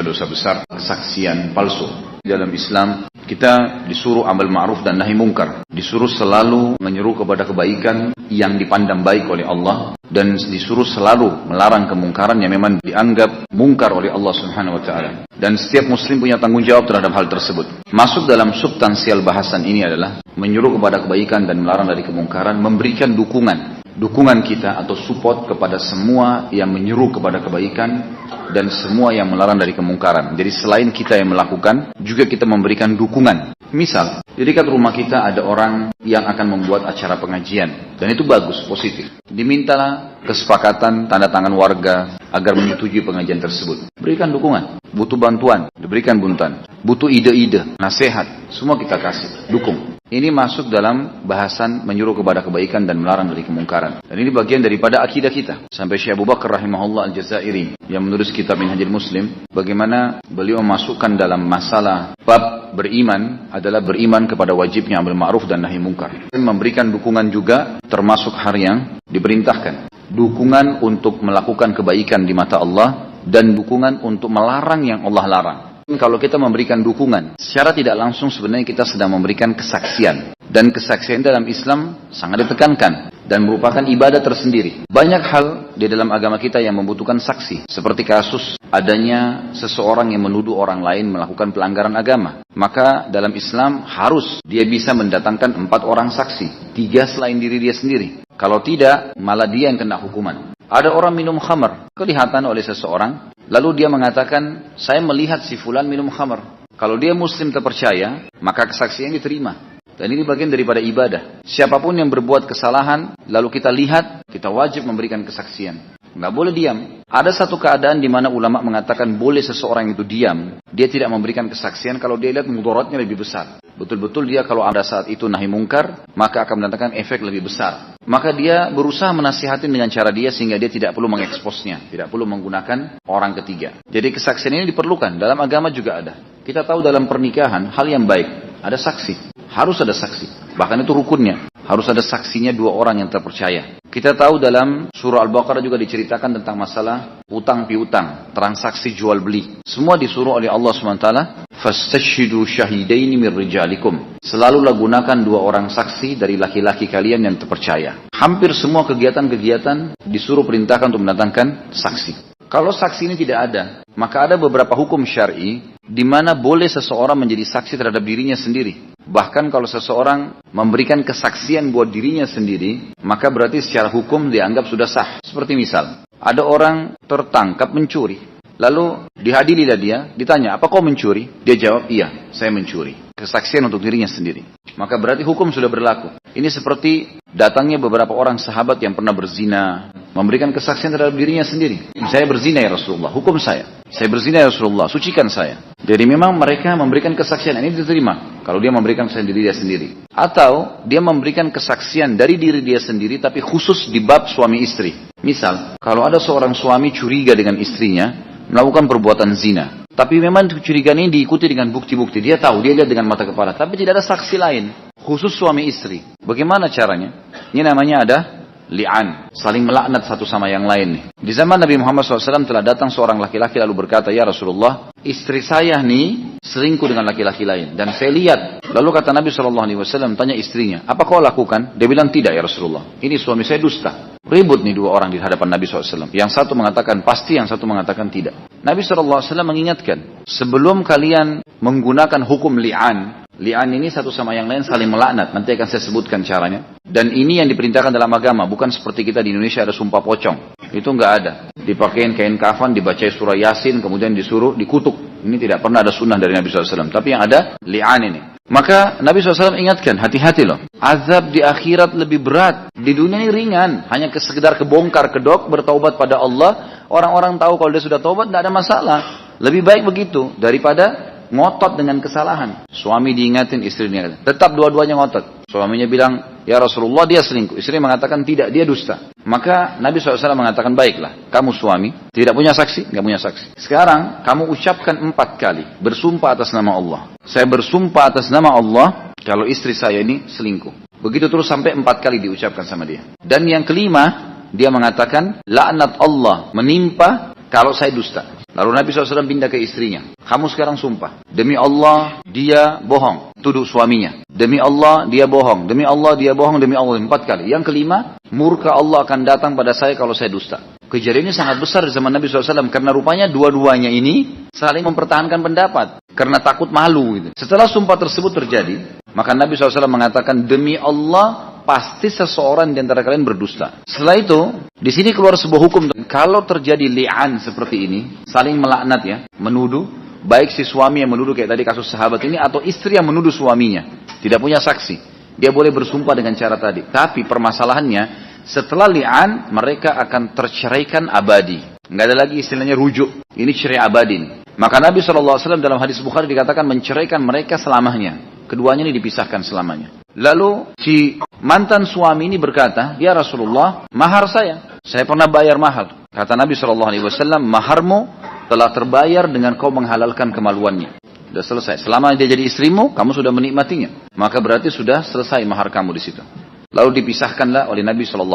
dosa besar kesaksian palsu. Dalam Islam kita disuruh amal ma'ruf dan nahi mungkar, disuruh selalu menyeru kepada kebaikan yang dipandang baik oleh Allah, dan disuruh selalu melarang kemungkaran yang memang dianggap mungkar oleh Allah Subhanahu wa taala. Dan setiap muslim punya tanggung jawab terhadap hal tersebut. Masuk dalam substansial bahasan ini adalah menyuruh kepada kebaikan dan melarang dari kemungkaran, memberikan dukungan kita atau support kepada semua yang menyuruh kepada kebaikan dan semua yang melarang dari kemungkaran. Jadi selain kita yang melakukan, juga kita memberikan dukungan. Misal, di dekat rumah kita ada orang yang akan membuat acara pengajian, dan itu bagus, positif. Dimintalah kesepakatan, tanda tangan warga agar menyetujui pengajian tersebut. Berikan dukungan. Butuh bantuan, diberikan bantuan. Butuh ide-ide, nasihat, semua kita kasih, dukung. Ini masuk dalam bahasan menyuruh kepada kebaikan dan melarang dari kemungkaran. Dan ini bagian daripada akidah kita. Sampai Syekh Abu Bakar rahimahullah al-Jazairi yang menulis kitab Minhajul Muslim, bagaimana beliau memasukkan dalam masalah bab beriman adalah beriman kepada wajibnya amal ma'ruf dan nahi mungkar. Memberikan dukungan juga termasuk hal yang diperintahkan. Dukungan untuk melakukan kebaikan di mata Allah dan dukungan untuk melarang yang Allah larang. Kalau kita memberikan dukungan, secara tidak langsung sebenarnya kita sedang memberikan kesaksian. Dan kesaksian dalam Islam sangat ditekankan dan merupakan ibadah tersendiri. Banyak hal di dalam agama kita yang membutuhkan saksi. Seperti kasus adanya seseorang yang menuduh orang lain melakukan pelanggaran agama. Maka dalam Islam harus dia bisa mendatangkan 4 orang saksi. 3 selain diri dia sendiri. Kalau tidak, malah dia yang kena hukuman. Ada orang minum khamar, kelihatan oleh seseorang. Lalu dia mengatakan, saya melihat si fulan minum khamar. Kalau dia muslim terpercaya, maka kesaksian diterima. Dan ini bagian daripada ibadah. Siapapun yang berbuat kesalahan, lalu kita lihat, kita wajib memberikan kesaksian. Nggak boleh diam. Ada satu keadaan di mana ulama mengatakan boleh seseorang itu diam. Dia tidak memberikan kesaksian kalau dia lihat mudaratnya lebih besar. Betul-betul dia kalau ada saat itu nahi mungkar, maka akan mendatangkan efek lebih besar. Maka dia berusaha menasihatin dengan cara dia sehingga dia tidak perlu mengeksposnya. Tidak perlu menggunakan orang ketiga. Jadi kesaksian ini diperlukan. Dalam agama juga ada. Kita tahu dalam pernikahan hal yang baik. Ada saksi. Harus ada saksi. Bahkan itu rukunnya. Harus ada saksinya 2 orang yang terpercaya. Kita tahu dalam surah Al-Baqarah juga diceritakan tentang masalah utang piutang, transaksi jual beli. Semua disuruh oleh Allah SWT, fastashhidu syahidaini min rijalikum. Selalulah gunakan 2 orang saksi dari laki-laki kalian yang terpercaya. Hampir semua kegiatan-kegiatan disuruh perintahkan untuk mendatangkan saksi. Kalau saksi ini tidak ada, maka ada beberapa hukum syar'i di mana boleh seseorang menjadi saksi terhadap dirinya sendiri. Bahkan kalau seseorang memberikan kesaksian buat dirinya sendiri, maka berarti secara hukum dianggap sudah sah. Seperti misal, ada orang tertangkap mencuri. Lalu dihadirilah dia, ditanya, apa kau mencuri? Dia jawab, iya, saya mencuri. Kesaksian untuk dirinya sendiri. Maka berarti hukum sudah berlaku. Ini seperti datangnya beberapa orang sahabat yang pernah berzina, memberikan kesaksian terhadap dirinya sendiri. Saya berzina ya Rasulullah, hukum saya. Saya berzina ya Rasulullah, sucikan saya. Jadi memang mereka memberikan kesaksian, ini diterima. Kalau dia memberikan kesaksian diri dia sendiri. Atau dia memberikan kesaksian dari diri dia sendiri, tapi khusus di bab suami istri. Misal, kalau ada seorang suami curiga dengan istrinya, melakukan perbuatan zina. Tapi memang kecurigaan ini diikuti dengan bukti-bukti. Dia tahu, dia lihat dengan mata kepala. Tapi tidak ada saksi lain. Khusus suami istri. Bagaimana caranya? Ini namanya ada li'an. Saling melaknat satu sama yang lain nih. Di zaman Nabi Muhammad SAW telah datang seorang laki-laki lalu berkata, ya Rasulullah, istri saya nih selingkuh dengan laki-laki lain. Dan saya lihat. Lalu kata Nabi SAW, tanya istrinya, apa kau lakukan? Dia bilang, tidak ya Rasulullah. Ini suami saya dusta. Ribut nih 2 orang di hadapan Nabi SAW. Yang satu mengatakan pasti, yang satu mengatakan tidak. Nabi SAW mengingatkan, sebelum kalian menggunakan hukum li'an, li'an ini satu sama yang lain saling melaknat. Nanti akan saya sebutkan caranya. Dan ini yang diperintahkan dalam agama. Bukan seperti kita di Indonesia ada sumpah pocong. Itu nggak ada. Dipakein kain kafan, dibaca surah Yasin, kemudian disuruh dikutuk. Ini tidak pernah ada sunnah dari Nabi SAW. Tapi yang ada li'an ini. Maka Nabi SAW ingatkan, hati-hati loh. Azab di akhirat lebih berat. Di dunia ini ringan. Hanya sekedar kebongkar, kedok, bertaubat pada Allah. Orang-orang tahu kalau dia sudah taubat, tidak ada masalah. Lebih baik begitu daripada ngotot dengan kesalahan. Suami diingatin, istri diingatin. Tetap dua-duanya ngotot. Suaminya bilang, ya Rasulullah dia selingkuh. Istri mengatakan tidak, dia dusta. Maka Nabi SAW mengatakan, baiklah, kamu suami, tidak punya saksi, nggak punya saksi. Sekarang kamu ucapkan 4 kali, bersumpah atas nama Allah. Saya bersumpah atas nama Allah, kalau istri saya ini selingkuh. Begitu terus sampai 4 kali diucapkan sama dia. Dan yang kelima, dia mengatakan, laknat Allah menimpa kalau saya dusta. Lalu Nabi SAW pindah ke istrinya. Kamu sekarang sumpah. Demi Allah, dia bohong. Tuduh suaminya. Demi Allah, dia bohong. Demi Allah, dia bohong. Demi Allah. 4 kali. Yang kelima, murka Allah akan datang pada saya kalau saya dusta. Kejadian ini sangat besar di zaman Nabi SAW. Karena rupanya dua-duanya ini saling mempertahankan pendapat. Karena takut malu. Gitu. Setelah sumpah tersebut terjadi, maka Nabi SAW mengatakan, demi Allah, pasti seseorang di antara kalian berdusta. Setelah itu, di sini keluar sebuah hukum. Kalau terjadi li'an seperti ini, saling melaknat ya, menuduh, baik si suami yang menuduh kayak tadi kasus sahabat ini, atau istri yang menuduh suaminya, tidak punya saksi. Dia boleh bersumpah dengan cara tadi. Tapi permasalahannya, setelah li'an, mereka akan terceraikan abadi. Nggak ada lagi istilahnya rujuk. Ini cerai abadin. Maka Nabi SAW dalam hadis Bukhari dikatakan menceraikan mereka selamanya. Keduanya ini dipisahkan selamanya. Lalu si mantan suami ini berkata, ya Rasulullah, mahar saya pernah bayar mahar. Kata Nabi SAW, maharmu telah terbayar dengan kau menghalalkan kemaluannya. Sudah selesai. Selama dia jadi istrimu, kamu sudah menikmatinya. Maka berarti sudah selesai mahar kamu di situ. Lalu dipisahkanlah oleh Nabi SAW.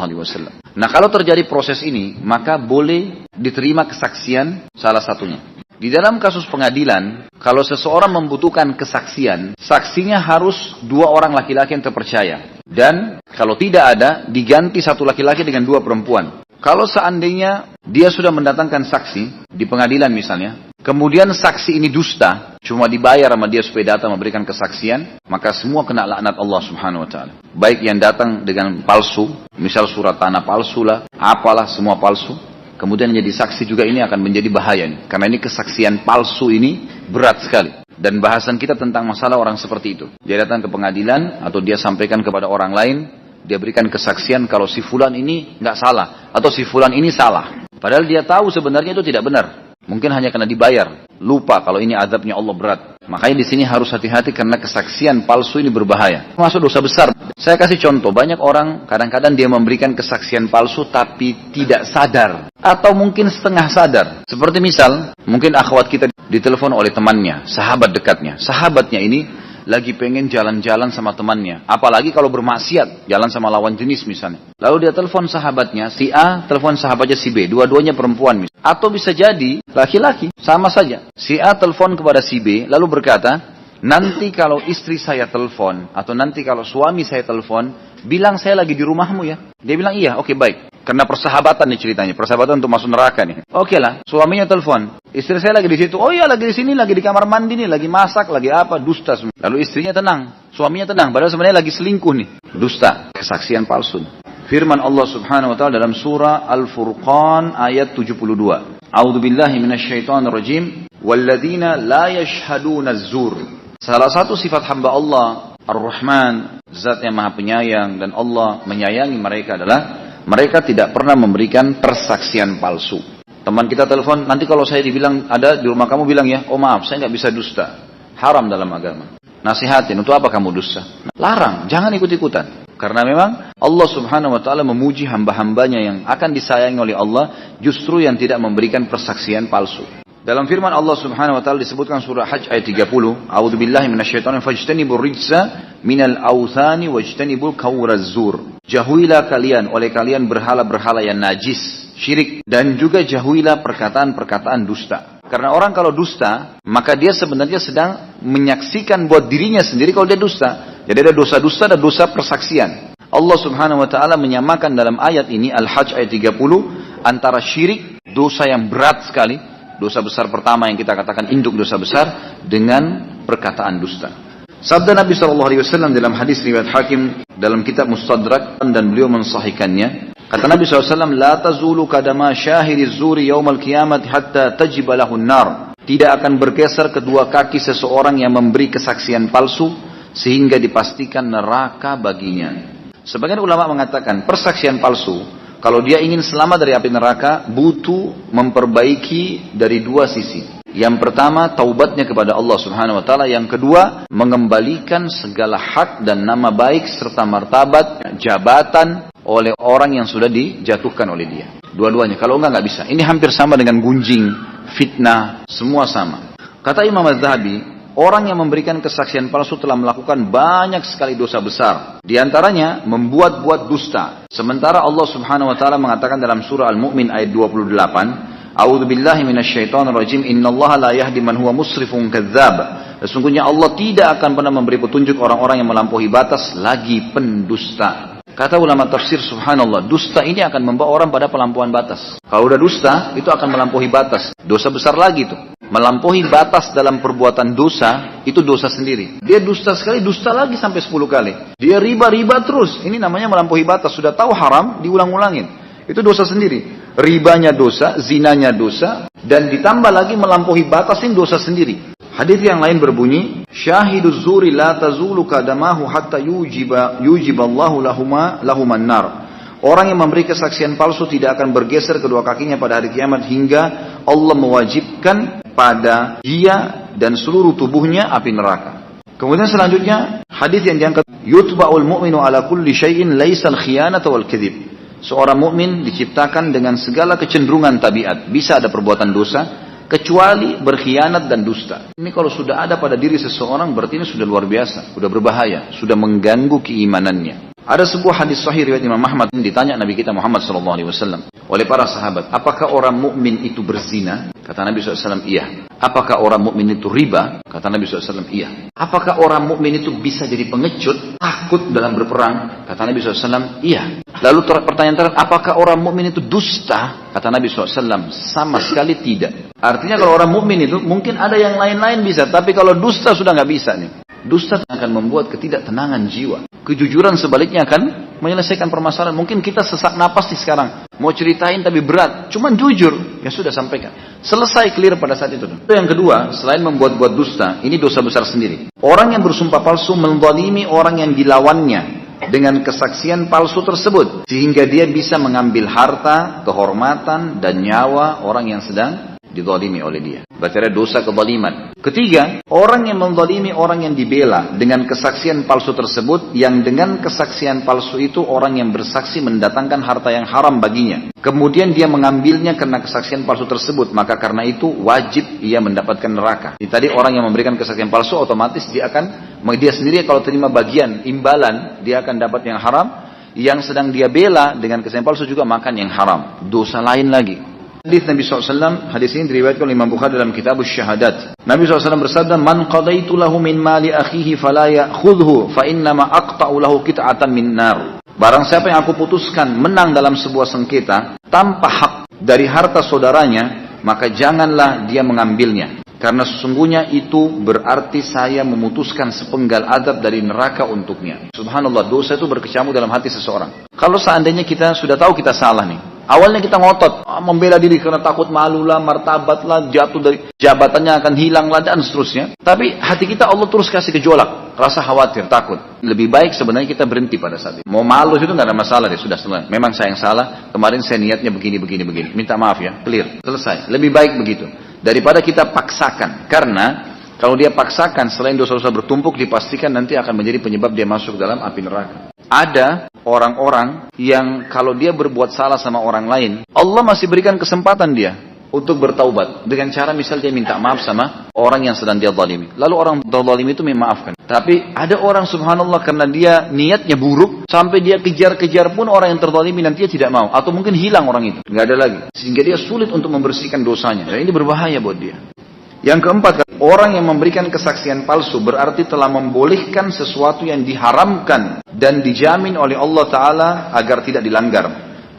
Nah, kalau terjadi proses ini, maka boleh diterima kesaksian salah satunya. Di dalam kasus pengadilan, kalau seseorang membutuhkan kesaksian, saksinya harus 2 orang laki-laki yang terpercaya. Dan kalau tidak ada, diganti 1 laki-laki dengan 2 perempuan. Kalau seandainya dia sudah mendatangkan saksi di pengadilan misalnya, kemudian saksi ini dusta, cuma dibayar sama dia supaya datang memberikan kesaksian, maka semua kena laknat Allah Subhanahu wa taala. Baik yang datang dengan palsu, misal surat tanah palsu lah, apalah semua palsu. Kemudian jadi saksi juga ini akan menjadi bahaya nih. Karena ini kesaksian palsu ini berat sekali. Dan bahasan kita tentang masalah orang seperti itu. Dia datang ke pengadilan atau dia sampaikan kepada orang lain. Dia berikan kesaksian kalau si fulan ini nggak salah. Atau si fulan ini salah. Padahal dia tahu sebenarnya itu tidak benar. Mungkin hanya karena dibayar. Lupa kalau ini azabnya Allah berat. Makanya di sini harus hati-hati karena kesaksian palsu ini berbahaya. Masuk dosa besar. Saya kasih contoh. Banyak orang kadang-kadang dia memberikan kesaksian palsu tapi tidak sadar. Atau mungkin setengah sadar. Seperti misal, mungkin akhwat kita ditelepon oleh temannya, sahabat dekatnya. Sahabatnya ini lagi pengen jalan-jalan sama temannya. Apalagi kalau bermaksiat, jalan sama lawan jenis misalnya. Lalu dia telepon sahabatnya, si A telepon sahabatnya si B. Dua-duanya perempuan misalnya. Atau bisa jadi laki-laki, sama saja. Si A telepon kepada si B, lalu berkata, nanti kalau istri saya telepon, atau nanti kalau suami saya telepon, bilang saya lagi di rumahmu ya. Dia bilang iya, oke baik. Karena persahabatan nih ceritanya, persahabatan untuk masuk neraka nih. Oke lah, suaminya telepon, istri saya lagi di situ. Oh iya, lagi di sini, lagi di kamar mandi nih, lagi masak, lagi apa, dusta semua. Lalu istrinya tenang, suaminya tenang, padahal sebenarnya lagi selingkuh nih. Dusta, kesaksian palsu. Firman Allah Subhanahu wa taala dalam surah Al-Furqan ayat 72. A'udzubillahi minasyaitonirrajim. Walladzina la yashhaduna az-zur. Salah satu sifat hamba Allah Ar-Rahman, zat yang maha penyayang, dan Allah menyayangi mereka adalah mereka tidak pernah memberikan persaksian palsu. Teman kita telepon, nanti kalau saya dibilang ada di rumah kamu bilang ya, oh maaf saya nggak bisa dusta. Haram dalam agama. Nasihatin, untuk apa kamu dusta? Larang, jangan ikut-ikutan. Karena memang Allah Subhanahu wa taala memuji hamba-hambanya yang akan disayangi oleh Allah justru yang tidak memberikan persaksian palsu. Dalam firman Allah Subhanahu wa taala disebutkan surah Hajj ayat 30, A'udzubillahi minasyaitonir fajtanibur rijsa minal authani wajtanibul kawraz zur. Jauhilah kalian oleh kalian berhala-berhala yang najis, syirik, dan juga jauhilah perkataan-perkataan dusta. Karena orang kalau dusta, maka dia sebenarnya sedang menyaksikan buat dirinya sendiri kalau dia dusta. Jadi ada dosa dusta dan dosa persaksian. Allah Subhanahu wa taala menyamakan dalam ayat ini Al-Hajj ayat 30 antara syirik, dosa yang berat sekali, dosa besar pertama yang kita katakan induk dosa besar, dengan perkataan dusta. Sabda Nabi SAW dalam hadis riwayat Hakim dalam kitab Mustadrak, dan beliau mensahihkannya. Kata Nabi SAW, La tazulu kadama syahiri zuri yawmal kiamat hatta tajiba lahun nar. Tidak akan bergeser kedua kaki seseorang yang memberi kesaksian palsu sehingga dipastikan neraka baginya. Sebagian ulama mengatakan persaksian palsu, kalau dia ingin selamat dari api neraka, butuh memperbaiki dari 2 sisi. Yang pertama, taubatnya kepada Allah Subhanahu wa taala. Yang kedua, mengembalikan segala hak dan nama baik serta martabat, jabatan oleh orang yang sudah dijatuhkan oleh dia. Dua-duanya, kalau enggak bisa. Ini hampir sama dengan gunjing, fitnah, semua sama. Kata Imam Az-Zahabi, orang yang memberikan kesaksian palsu telah melakukan banyak sekali dosa besar. Di antaranya membuat-buat dusta. Sementara Allah Subhanahu wa taala mengatakan dalam surah Al-Mu'min ayat 28, A'udzubillahi minasyaitonirrajim. Innallaha la yahdi man huwa musrifun kadzdzab. Sesungguhnya Allah tidak akan pernah memberi petunjuk orang-orang yang melampaui batas lagi pendusta. Kata ulama tafsir, subhanallah, dusta ini akan membawa orang pada pelampauan batas. Kalau udah dusta, itu akan melampaui batas. Dosa besar lagi tuh. Melampaui batas dalam perbuatan dosa, itu dosa sendiri. Dia dusta sekali, dusta lagi sampai 10 kali. Dia riba terus. Ini namanya melampaui batas. Sudah tahu haram, diulang-ulangin. Itu dosa sendiri. Ribanya dosa, zinanya dosa, dan ditambah lagi melampaui batas, ini dosa sendiri. Hadis yang lain berbunyi, syahiduz zuri la tazulu kadamahu hatta yujiballahu lahuman nar. Orang yang memberi kesaksian palsu tidak akan bergeser kedua kakinya pada hari kiamat hingga Allah mewajibkan pada dia dan seluruh tubuhnya api neraka. Kemudian selanjutnya, hadis yang diangkat, yutba'ul mu'minu ala kulli syai'in laisal khiyanata wal kadzib. Seorang mukmin diciptakan dengan segala kecenderungan tabiat. Bisa ada perbuatan dosa, kecuali berkhianat dan dusta. Ini kalau sudah ada pada diri seseorang, berarti ini sudah luar biasa, sudah berbahaya, sudah mengganggu keimanannya. Ada sebuah hadis sahih riwayat Imam Ahmad, ditanya Nabi kita Muhammad SAW oleh para sahabat, apakah orang mukmin itu berzina? Kata Nabi SAW, iya. Apakah orang mukmin itu riba? Kata Nabi SAW, iya. Apakah orang mukmin itu bisa jadi pengecut, takut dalam berperang? Kata Nabi SAW, iya. Lalu pertanyaan terakhir, apakah orang mukmin itu dusta? Kata Nabi SAW, sama sekali tidak. Artinya kalau orang mukmin itu mungkin ada yang lain-lain bisa, tapi kalau dusta sudah nggak bisa nih. Dusta akan membuat ketidaktenangan jiwa. Kejujuran sebaliknya akan menyelesaikan permasalahan. Mungkin kita sesak napas nih sekarang. Mau ceritain tapi berat. Cuman jujur. Ya sudah sampaikan. Selesai, clear pada saat itu. Yang kedua, selain membuat-buat dusta, ini dosa besar sendiri. Orang yang bersumpah palsu menzalimi orang yang dilawannya dengan kesaksian palsu tersebut. Sehingga dia bisa mengambil harta, kehormatan, dan nyawa orang yang sedang dizalimi oleh dia. Berarti ada dosa kezaliman. Ketiga, orang yang menzalimi orang yang dibela dengan kesaksian palsu tersebut, yang dengan kesaksian palsu itu orang yang bersaksi mendatangkan harta yang haram baginya. Kemudian dia mengambilnya karena kesaksian palsu tersebut, maka karena itu wajib ia mendapatkan neraka. Jadi tadi orang yang memberikan kesaksian palsu otomatis dia sendiri kalau terima bagian imbalan, dia akan dapat yang haram. Yang sedang dia bela dengan kesaksian palsu juga makan yang haram. Dosa lain lagi. Hadis Nabi SAW, hadis ini diriwayatkan oleh Imam Bukhari dalam kitab Syahadat. Nabi SAW bersabda, "Man qadaitu lahu min mali akhihi fala ya'khudhu fa innama aqta'u lahu qit'atan min nar." Barang siapa yang aku putuskan menang dalam sebuah sengketa tanpa hak dari harta saudaranya, maka janganlah dia mengambilnya. Karena sesungguhnya itu berarti saya memutuskan sepenggal adab dari neraka untuknya. Subhanallah, dosa itu berkecamuk dalam hati seseorang. Kalau seandainya kita sudah tahu kita salah nih. Awalnya kita ngotot, membela diri karena takut malu lah, martabat lah, jatuh dari jabatannya akan hilang lah, dan seterusnya. Tapi hati kita Allah terus kasih gejolak, rasa khawatir, takut. Lebih baik sebenarnya kita berhenti pada saat itu. Mau malu itu nggak ada masalah deh, sudah selesai. Memang saya yang salah, kemarin saya niatnya begini. Minta maaf ya, clear, selesai. Lebih baik begitu. Daripada kita paksakan, karena kalau dia paksakan selain dosa-dosa bertumpuk, dipastikan nanti akan menjadi penyebab dia masuk dalam api neraka. Ada orang-orang yang kalau dia berbuat salah sama orang lain, Allah masih berikan kesempatan dia untuk bertaubat. Dengan cara misal dia minta maaf sama orang yang sedang dia zalimi. Lalu orang zalimi itu memaafkan. Tapi ada orang subhanallah karena dia niatnya buruk, sampai dia kejar-kejar pun orang yang terzalimi dan dia tidak mau. Atau mungkin hilang orang itu, nggak ada lagi. Sehingga dia sulit untuk membersihkan dosanya. Dan ini berbahaya buat dia. Yang keempat, orang yang memberikan kesaksian palsu berarti telah membolehkan sesuatu yang diharamkan dan dijamin oleh Allah Ta'ala agar tidak dilanggar,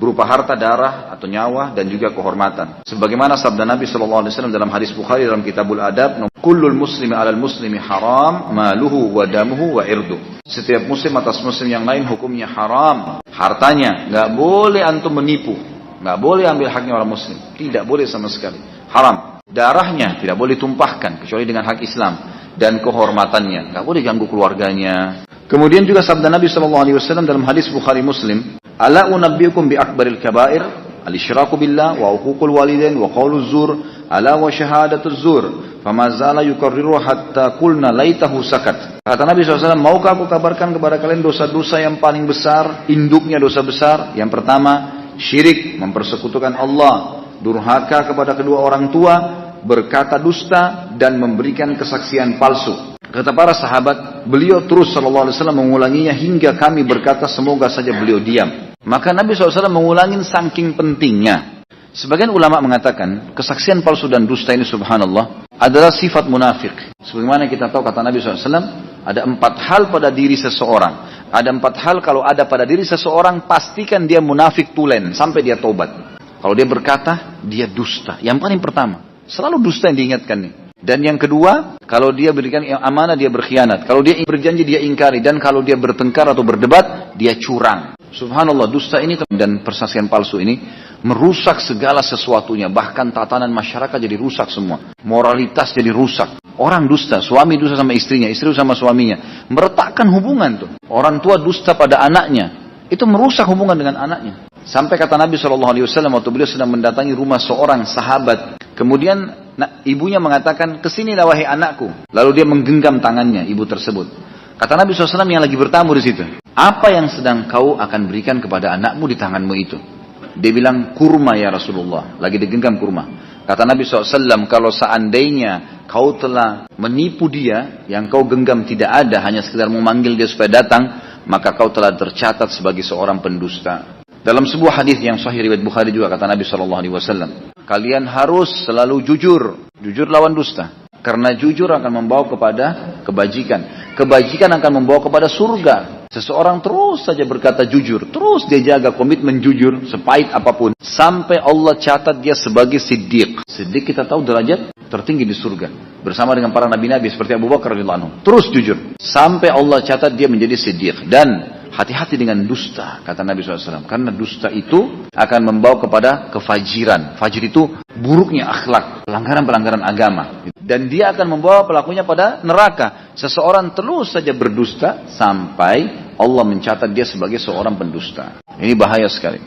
berupa harta, darah, atau nyawa, dan juga kehormatan. Sebagaimana sabda Nabi SAW dalam hadis Bukhari dalam Kitabul Adab, kullul muslimi alal muslimi haram, maluhu wa damuhu wa irdu. Setiap muslim atas muslim yang lain hukumnya haram. Hartanya, nggak boleh antum menipu, nggak boleh ambil haknya orang muslim, tidak boleh sama sekali, haram. Darahnya tidak boleh tumpahkan kecuali dengan hak Islam, dan kehormatannya nggak boleh ganggu keluarganya. Kemudian juga sabda Nabi SAW dalam hadis Bukhari Muslim, ala unabbiukum bi akbaril kabair al-isyraku billah wa uququl walidain wa qauluz zur ala wa syahadatuz zur fama zala yukarriru hatta qulna laitahu sakat. Kata Nabi SAW, maukah aku kabarkan kepada kalian dosa-dosa yang paling besar, induknya dosa besar. Yang pertama, syirik, mempersekutukan Allah, durhaka kepada kedua orang tua, berkata dusta, dan memberikan kesaksian palsu. Kata para sahabat, beliau terus sallallahu alaihi wasallam mengulanginya hingga kami berkata semoga saja beliau diam. Maka Nabi SAW mengulangin saking pentingnya, Sebagian ulama mengatakan kesaksian palsu dan dusta ini subhanallah adalah sifat munafik. Sebagaimana kita tahu kata Nabi SAW, ada 4 hal pada diri seseorang. Ada 4 hal kalau ada pada diri seseorang, pastikan dia munafik tulen sampai dia tobat. Kalau dia berkata, dia dusta. Yang paling pertama, selalu dusta yang diingatkan nih. Dan yang kedua, kalau dia berikan amanah dia berkhianat. Kalau dia berjanji dia ingkari. Dan kalau dia bertengkar atau berdebat, dia curang. Subhanallah, dusta ini dan persaksian palsu ini merusak segala sesuatunya. Bahkan tatanan masyarakat jadi rusak semua. Moralitas jadi rusak. Orang dusta, suami dusta sama istrinya, istri dusta sama suaminya. Meretakkan hubungan tuh. Orang tua dusta pada anaknya. Itu merusak hubungan dengan anaknya. Sampai kata Nabi SAW waktu beliau sedang mendatangi rumah seorang sahabat. Kemudian ibunya mengatakan, kesinilah wahai anakku. Lalu dia menggenggam tangannya ibu tersebut. Kata Nabi SAW yang lagi bertamu di situ, apa yang sedang kau akan berikan kepada anakmu di tanganmu itu? Dia bilang, kurma ya Rasulullah. Lagi digenggam kurma. Kata Nabi SAW, kalau seandainya kau telah menipu dia, yang kau genggam tidak ada, hanya sekedar memanggil dia supaya datang, maka kau telah tercatat sebagai seorang pendusta. Dalam sebuah hadis yang sahih riwayat Bukhari juga kata Nabi SAW, kalian harus selalu jujur. Jujur lawan dusta. Karena jujur akan membawa kepada kebajikan. Kebajikan akan membawa kepada surga. Seseorang terus saja berkata jujur. Terus dia jaga komitmen jujur. Sepahit apapun. Sampai Allah catat dia sebagai siddiq. Siddiq kita tahu derajat tertinggi di surga. Bersama dengan para nabi-nabi seperti Abu Bakar radhiyallahu anhu. Terus jujur. Sampai Allah catat dia menjadi siddiq. Dan hati-hati dengan dusta, kata Nabi SAW. Karena dusta itu akan membawa kepada kefajiran. Fajir itu buruknya akhlak. Pelanggaran-pelanggaran agama. Dan dia akan membawa pelakunya pada neraka. Seseorang terus saja berdusta sampai Allah mencatat dia sebagai seorang pendusta. Ini bahaya sekali.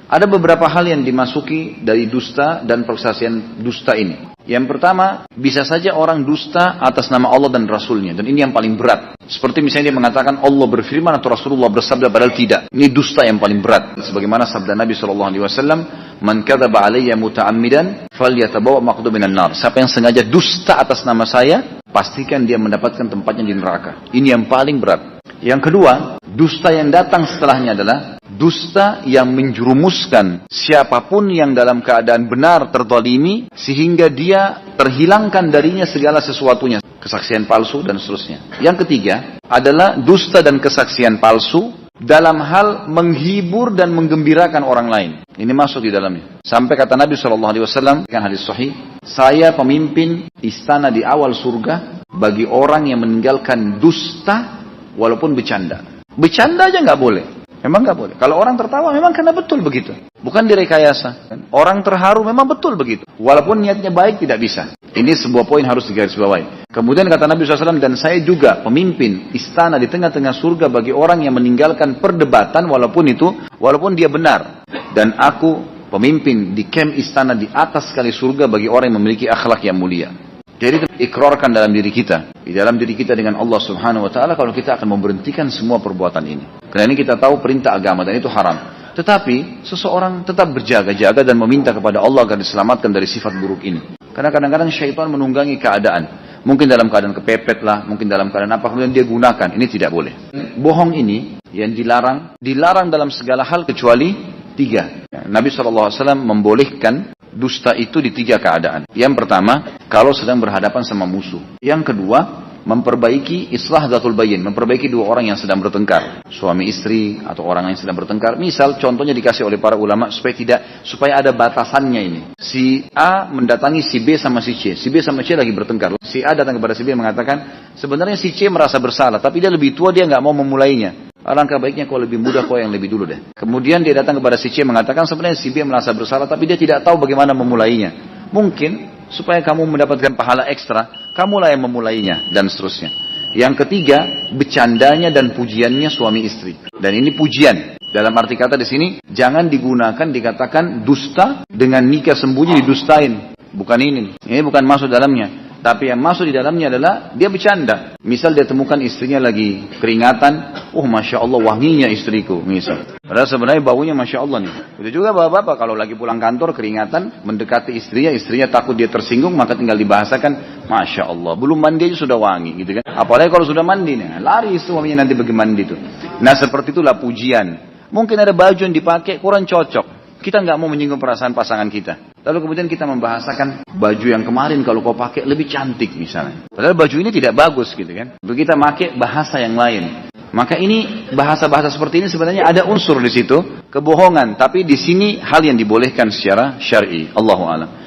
Ada beberapa hal yang dimasuki dari dusta dan persaksian dusta ini. Yang pertama, bisa saja orang dusta atas nama Allah dan Rasulnya. Dan ini yang paling berat. Seperti misalnya dia mengatakan Allah berfirman atau Rasulullah bersabda padahal tidak. Ini dusta yang paling berat. Sebagaimana sabda Nabi SAW, Man kadzaba alayya muta'ammidan falyatabawa maq'adahu minan nar. Siapa yang sengaja dusta atas nama saya, pastikan dia mendapatkan tempatnya di neraka. Ini yang paling berat. Yang kedua, dusta yang datang setelahnya adalah dusta yang menjerumuskan siapapun yang dalam keadaan benar terzalimi sehingga dia terhilangkan darinya segala sesuatunya. Kesaksian palsu dan seterusnya. Yang ketiga adalah dusta dan kesaksian palsu dalam hal menghibur dan menggembirakan orang lain. Ini masuk di dalamnya. Sampai kata Nabi SAW, kan hadis sahih, saya pemimpin istana di awal surga bagi orang yang meninggalkan dusta walaupun bercanda. Bercanda aja nggak boleh. Memang nggak boleh. Kalau orang tertawa memang karena betul begitu. Bukan direkayasa. Orang terharu memang betul begitu. Walaupun niatnya baik tidak bisa. Ini sebuah poin harus digarisbawahi. Kemudian kata Nabi SAW, dan saya juga pemimpin istana di tengah-tengah surga bagi orang yang meninggalkan perdebatan walaupun dia benar. Dan aku pemimpin di kem istana di atas sekali surga bagi orang yang memiliki akhlak yang mulia. Jadi ikrarkan dalam diri kita. Di dalam diri kita dengan Allah Subhanahu Wa Taala kalau kita akan memberhentikan semua perbuatan ini. Karena ini kita tahu perintah agama dan itu haram. Tetapi seseorang tetap berjaga-jaga dan meminta kepada Allah agar diselamatkan dari sifat buruk ini. Karena kadang-kadang syaitan menunggangi keadaan. Mungkin dalam keadaan kepepet lah, mungkin dalam keadaan apa, kemudian dia gunakan. Ini tidak boleh. Bohong ini yang dilarang dalam segala hal kecuali 3. Nabi SAW membolehkan dusta itu di 3 keadaan. Yang pertama, kalau sedang berhadapan sama musuh. Yang kedua, memperbaiki islah dzatul bayin, memperbaiki 2 orang yang sedang bertengkar, suami istri atau orang yang sedang bertengkar. Misal contohnya dikasih oleh para ulama supaya ada batasannya ini. Si A mendatangi si B sama si C. Si B sama C lagi bertengkar. Si A datang kepada si B mengatakan, sebenarnya si C merasa bersalah, tapi dia lebih tua, dia nggak mau memulainya. Alangkah baiknya kau lebih muda, kau yang lebih dulu deh. Kemudian dia datang kepada si C mengatakan sebenarnya si B merasa bersalah tapi dia tidak tahu bagaimana memulainya. Mungkin supaya kamu mendapatkan pahala ekstra, kamulah yang memulainya dan seterusnya. Yang ketiga, bercandanya dan pujiannya suami istri. Dan ini pujian. Dalam arti kata di sini jangan digunakan dikatakan dusta dengan nikah sembunyi didustain. Bukan ini. Ini bukan masuk dalamnya. Tapi yang masuk di dalamnya adalah dia bercanda. Misal dia temukan istrinya lagi keringatan. Oh Masya Allah wanginya istriku. Misal. Padahal sebenarnya baunya Masya Allah nih. Itu juga bapak-bapak kalau lagi pulang kantor keringatan. Mendekati istrinya takut dia tersinggung. Maka tinggal dibahasakan. Masya Allah. Belum mandi aja sudah wangi gitu kan. Apalagi kalau sudah mandi nih. Lari suaminya nanti bagi mandi itu. Nah seperti itulah pujian. Mungkin ada baju yang dipakai kurang cocok. Kita nggak mau menyinggung perasaan pasangan kita. Lalu kemudian kita membahasakan baju yang kemarin kalau kau pakai lebih cantik misalnya. Padahal baju ini tidak bagus gitu kan. Lalu kita pakai bahasa yang lain. Maka ini bahasa-bahasa seperti ini sebenarnya ada unsur di situ kebohongan. Tapi di sini hal yang dibolehkan secara syar'i. Allahu a'lam.